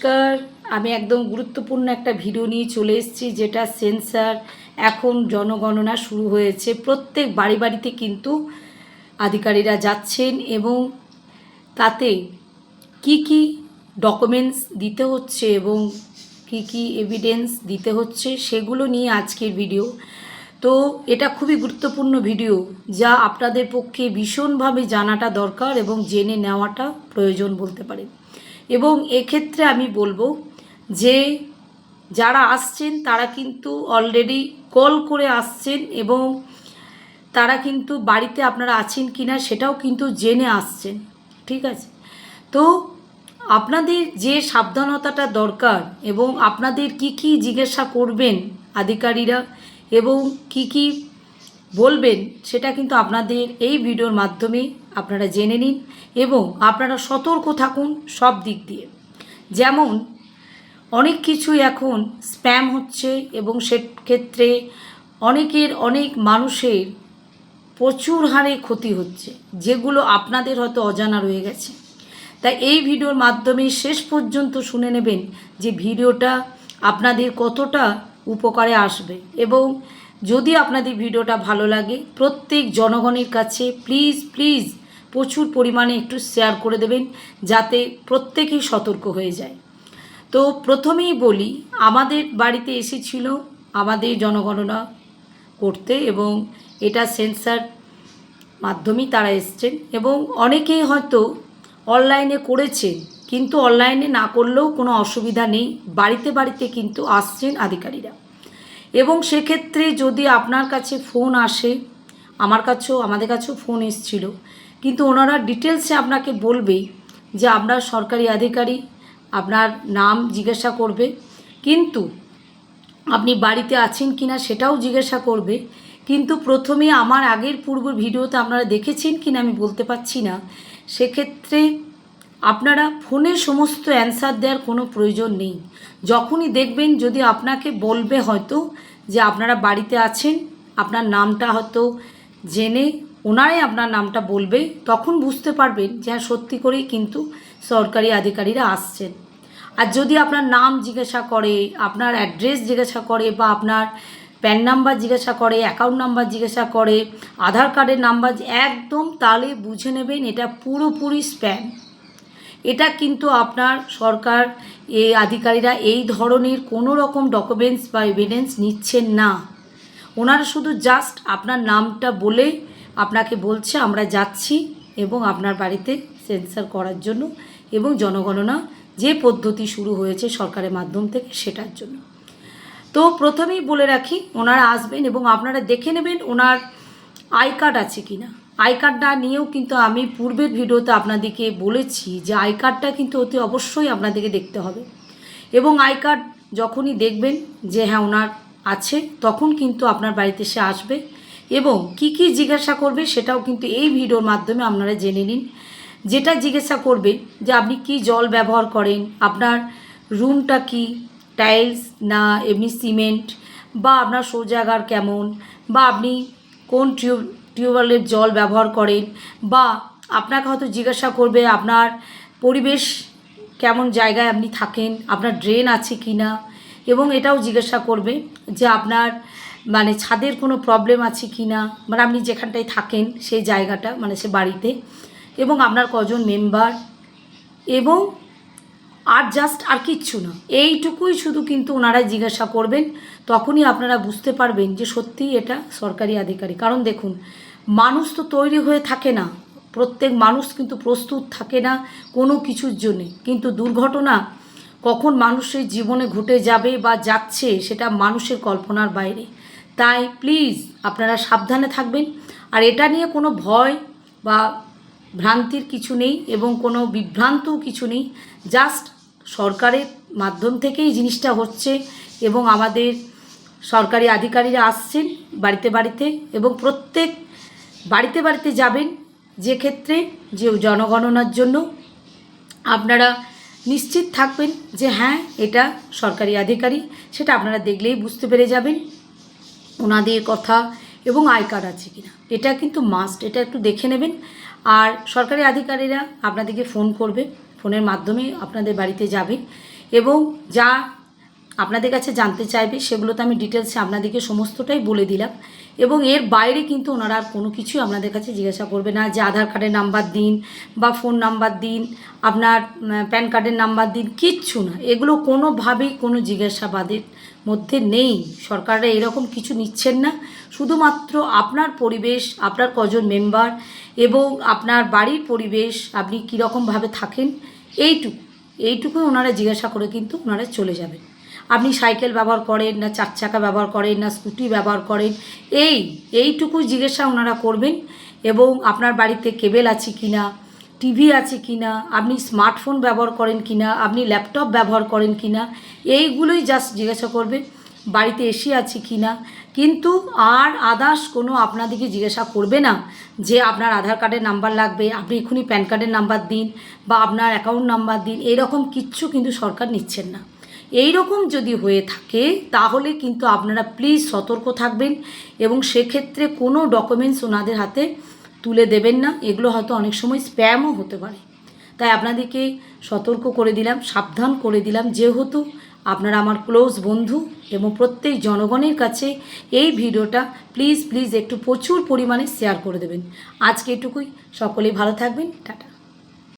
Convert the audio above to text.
নমস্কার। আমি একদম গুরুত্বপূর্ণ একটা ভিডিও নিয়ে চলে এসেছি, যেটা সেন্সার। এখন জনগণনা শুরু হয়েছে, প্রত্যেক বাড়ি বাড়িতে কিন্তু আধিকারিকরা যাচ্ছেন এবং তাতে কি কি ডকুমেন্টস দিতে হচ্ছে এবং কি কি এভিডেন্স দিতে হচ্ছে সেগুলো নিয়ে আজকের ভিডিও। তো এটা খুবই গুরুত্বপূর্ণ ভিডিও, যা আপনাদের পক্ষে ভীষণভাবে জানাটা দরকার এবং জেনে নেওয়াটা প্রয়োজন বলতে পারেন। এবং এক্ষেত্রে আমি বলবো যে যারা আসছেন তারা কিন্তু অলরেডি কল করে আসছেন এবং তারা কিন্তু বাড়িতে আপনারা আছেন কি না সেটাও কিন্তু জেনে আসছেন, ঠিক আছে? তো আপনাদের যে সাবধানতাটা দরকার এবং আপনাদের কি কি জিজ্ঞাসা করবেন আধিকারিকরা এবং কি কি বলবেন সেটা কিন্তু আপনাদের এই ভিডিওর মাধ্যমে আপনারা জেনে নিন এবং আপনারা সতর্ক থাকুন সব দিক দিয়ে। যেমন অনেক কিছুই এখন স্প্যাম হচ্ছে এবং সেক্ষেত্রে অনেক মানুষের প্রচুর হারে ক্ষতি হচ্ছে, যেগুলো আপনাদের হয়তো অজানা রয়ে গেছে। তাই এই ভিডিওর মাধ্যমে শেষ পর্যন্ত শুনে নেবেন যে ভিডিওটা আপনাদের কতটা উপকারে আসবে। এবং যদি আপনাদের ভিডিওটা ভালো লাগে প্রত্যেক জনগণের কাছে প্লিজ প্রচুর পরিমাণে একটু শেয়ার করে দেবেন, যাতে প্রত্যেকেই সতর্ক হয়ে যায়। তো প্রথমেই বলি, আমাদের বাড়িতে এসেছিল আমাদের জনগণনা করতে এবং এটা সেন্সার মাধ্যমেই তারা এসছেন এবং অনেকেই হয়তো অনলাইনে করেছেন, কিন্তু অনলাইনে না করলেও কোনো অসুবিধা নেই, বাড়িতে বাড়িতে কিন্তু আসছেন আধিকারিকরা। এবং সেক্ষেত্রে যদি আপনার কাছে ফোন আসে, আমাদের কাছেও ফোন এসেছিল, কিন্তু ওনারা ডিটেলসে আপনাকে বলবে যে আমরা সরকারি আধিকারিক, আপনার নাম জিজ্ঞাসা করবে, কিন্তু আপনি বাড়িতে আছেন কি না সেটাও জিজ্ঞাসা করবে। কিন্তু প্রথমে আমার আগের পূর্ব ভিডিওতে আপনারা দেখেছেন কি না আমি বলতে পারছি না, সেক্ষেত্রে আপনারা ফোনে সমস্ত অ্যান্সার দেওয়ার কোনো প্রয়োজন নেই। যখনই দেখবেন যদি আপনাকে বলবে হয়তো যে আপনারা বাড়িতে আছেন, আপনার নামটা হয়তো জেনে ওনারাই আপনার নামটা বলবে, তখন বুঝতে পারবেন যে হ্যাঁ সত্যি করেই কিন্তু সরকারি আধিকারিকরা আসছেন। আর যদি আপনার নাম জিজ্ঞাসা করে, আপনার অ্যাড্রেস জিজ্ঞাসা করে, বা আপনার প্যান নাম্বার জিজ্ঞাসা করে, অ্যাকাউন্ট নাম্বার জিজ্ঞাসা করে, আধার কার্ডের নাম্বার, একদম তাহলে বুঝে নেবেন এটা পুরোপুরি স্প্যাম। এটা কিন্তু আপনার সরকার এই আধিকারিকরা এই ধরনের কোনো রকম ডকুমেন্টস বা এভিডেন্স নিচ্ছেন না। ওনারা শুধু জাস্ট আপনার নামটা বলে আপনাকে বলছে আমরা যাচ্ছি এবং আপনার বাড়িতে সেন্সার করার জন্য এবং জনগণনা যে পদ্ধতি শুরু হয়েছে সরকারের মাধ্যম থেকে সেটার জন্য। তো প্রথমেই বলে রাখি, ওনারা আসবেন এবং আপনারা দেখে নেবেন ওনার আই কার্ড আছে কি না। আই কার্ডটা নিয়েও কিন্তু আমি পূর্বের ভিডিওতে আপনাদেরকে বলেছি যে আই কার্ডটা কিন্তু অতি অবশ্যই আপনাদেরকে দেখতে হবে। এবং আই কার্ড যখনই দেখবেন যে হ্যাঁ ওনার আছে, তখন কিন্তু আপনার বাড়িতে সে আসবে এবং কি কি জিজ্ঞাসা করবে সেটাও কিন্তু এই ভিডিওর মাধ্যমে আপনারা জেনে নিন। যেটা জিজ্ঞাসা করবে যে আপনি কি জল ব্যবহার করেন, আপনার রুমটা কি টাইলস না এমনি সিমেন্ট, বা আপনার শৌচাগার কেমন, বা আপনি কোন টিউবওয়েলের জল ব্যবহার করেন, বা আপনাকে হয়তো জিজ্ঞাসা করবে আপনার পরিবেশ কেমন জায়গায় আপনি থাকেন, আপনার ড্রেন আছে কি না, এবং এটাও জিজ্ঞাসা করবে যে আপনার মানে ছাদের কোনো প্রবলেম আছে কি না, মানে আপনি যেখানটায় থাকেন সেই জায়গাটা মানে সে বাড়িতে, এবং আপনার কজন মেম্বার, এবং আর কিচ্ছু না, এইটুকুই শুধু কিন্তু ওনারা জিজ্ঞাসা করবেন। তখনই আপনারা বুঝতে পারবেন যে সত্যিই এটা সরকারি আধিকারিক। কারণ দেখুন, মানুষ তো তৈরি হয়ে থাকে না, প্রত্যেক মানুষ কিন্তু প্রস্তুত থাকে না কোনো কিছুর জন্যে, কিন্তু দুর্ঘটনা কখন মানুষের জীবনে ঘটে যাবে বা যাচ্ছে সেটা মানুষের কল্পনার বাইরে। তাই প্লিজ আপনারা সাবধানে থাকবেন। আর এটা নিয়ে কোনো ভয় বা ভ্রান্তির কিছু নেই এবং কোনো বিভ্রান্তও কিছু নেই, জাস্ট সরকারের মাধ্যম থেকেই জিনিসটা হচ্ছে এবং আমাদের সরকারি আধিকারিকরা আসছেন বাড়িতে বাড়িতে এবং প্রত্যেক বাড়িতে বাড়িতে যাবেন, যে ক্ষেত্রে যে জনগণনার জন্য আপনারা নিশ্চিত থাকবেন যে হ্যাঁ এটা সরকারি আধিকারিক, সেটা আপনারা দেখলেই বুঝতে পেরে যাবেন ওনাদের কথা এবং আই কার্ড আছে কিনা। এটা কিন্তু মাস্ট, এটা একটু দেখে নেবেন। আর সরকারি আধিকারিকরা আপনাদেরকে ফোন করবে, ফোনের মাধ্যমে আপনাদের বাড়িতে যাবে এবং যা আপনাদের কাছে জানতে চাইবে সেগুলো তো আমি ডিটেলসে আপনাদেরকে সমস্তটাই বলে দিলাম। এবং এর বাইরে কিন্তু ওনারা আর কোনো কিছুই আপনাদের কাছে জিজ্ঞাসা করবে না যে আধার কার্ডের নাম্বার দিন বা ফোন নাম্বার দিন, আপনার প্যান কার্ডের নাম্বার দিন, কিচ্ছু না। এগুলো কোনোভাবেই কোনো জিজ্ঞাসাবাদের মধ্যে নেই। সরকাররা এরকম কিছু নিচ্ছেন না। শুধুমাত্র আপনার পরিবেশ, আপনার কজন মেম্বার এবং আপনার বাড়ির পরিবেশ, আপনি কীরকমভাবে থাকেন, এইটুকুই ওনারা জিজ্ঞাসা করে কিন্তু ওনারা চলে যাবেন। আপনি সাইকেল ব্যবহার করেন না, 4 চাকা ব্যবহার করেন না, স্কুটি ব্যবহার করেন, এইটুকুই জিজ্ঞাসা ওনারা করবেন। এবং আপনার বাড়িতে কেবেল আছে কি না, টিভি আছে কি না, আপনি স্মার্টফোন ব্যবহার করেন কি না, আপনি ল্যাপটপ ব্যবহার করেন কি না, এইগুলোই জাস্ট জিজ্ঞাসা করবে। বাড়িতে এসি আছে কি না, কিন্তু আর আদার্স কোনো আপনাদেরকে জিজ্ঞাসা করবে না যে আপনার আধার কার্ডের নাম্বার লাগবে, আপনি এক্ষুনি প্যান কার্ডের নাম্বার দিন বা আপনার অ্যাকাউন্ট নাম্বার দিন। এরকম কিচ্ছু কিন্তু সরকার নিচ্ছেন না। এই রকম যদি হয়ে থাকে তাহলে কিন্তু আপনারা প্লিজ সতর্ক থাকবেন এবং সেক্ষেত্রে কোনো ডকুমেন্টস ওনাদের হাতে তুলে দেবেন না। এগুলো হয়তো অনেক সময় স্প্যামও হতে পারে। তাই আপনাদেরকে সতর্ক করে দিলাম, সাবধান করে দিলাম, যেহেতু আপনারা আমার ক্লোজ বন্ধু এবং প্রত্যেক জনগণের কাছে এই ভিডিওটা প্লিজ একটু প্রচুর পরিমাণে শেয়ার করে দেবেন। আজকে এটুকুই। সকলেই ভালো থাকবেন। টাটা।